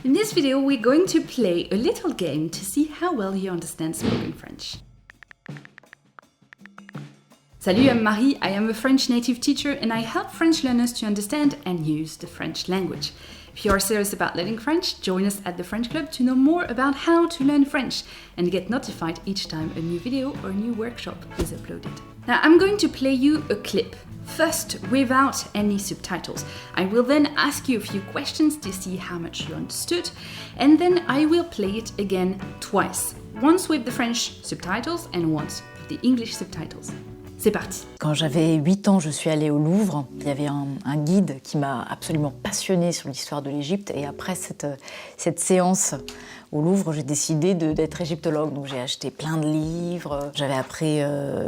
In this video, we're going to play a little game to see how well you understand spoken French. Salut, I'm Marie. I am a French native teacher and I help French learners to understand and use the French language. If you are serious about learning French, join us at the French Club to know more about how to learn French and get notified each time a new video or a new workshop is uploaded. Now, I'm going to play you a clip, first without any subtitles. I will then ask you a few questions to see how much you understood, and then I will play it again twice, once with the French subtitles and once with the English subtitles. C'est parti. Quand j'avais 8 ans, je suis allée au Louvre. Il y avait un guide qui m'a absolument passionnée sur l'histoire de l'Égypte. Et après cette séance au Louvre, j'ai décidé d'être égyptologue. Donc j'ai acheté plein de livres, j'avais appris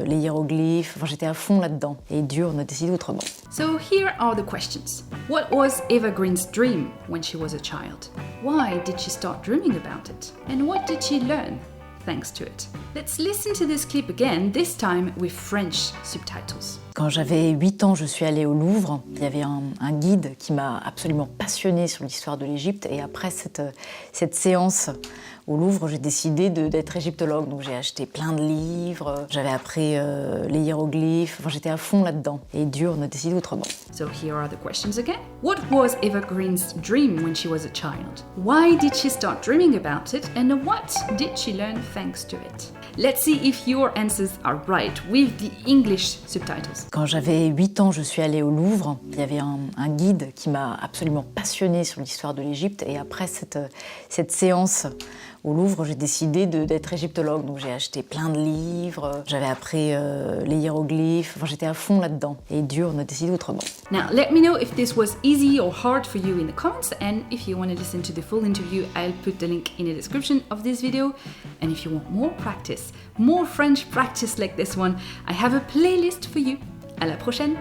les hiéroglyphes. Enfin, j'étais à fond là-dedans. Et Dieu en a décidé autrement. So here are the questions. What was Eva Green's dream when she was a child? Why did she start dreaming about it? And what did she learn thanks to it? Let's listen to this clip again, this time with French subtitles. Quand j'avais 8 ans, je suis allée au Louvre. Il y avait un guide qui m'a absolument passionnée sur l'histoire de l'Égypte. Et après cette séance au Louvre, j'ai décidé d'être égyptologue. Donc j'ai acheté plein de livres, j'avais appris les hiéroglyphes. Enfin, j'étais à fond là-dedans. Et Dieu en a décidé autrement. So here are the questions again. What was Eva Green's dream when she was a child? Why did she start dreaming about it? And what did she learn thanks to it? Let's see if your answers are right with the English subtitles. Quand j'avais 8 ans, je suis allée au Louvre. Il y avait un guide qui m'a absolument passionnée sur l'histoire de l'Égypte. Et après cette séance au Louvre, j'ai décidé d'être égyptologue. Donc j'ai acheté plein de livres, j'avais appris les hiéroglyphes. Enfin, j'étais à fond là-dedans. Et Dieu en a décidé autrement. Now, let me know if this was easy or hard for you in the comments. And if you want to listen to the full interview, I'll put the link in the description of this video. And if you want more practice, more French practice like this one, I have a playlist for you. À la prochaine!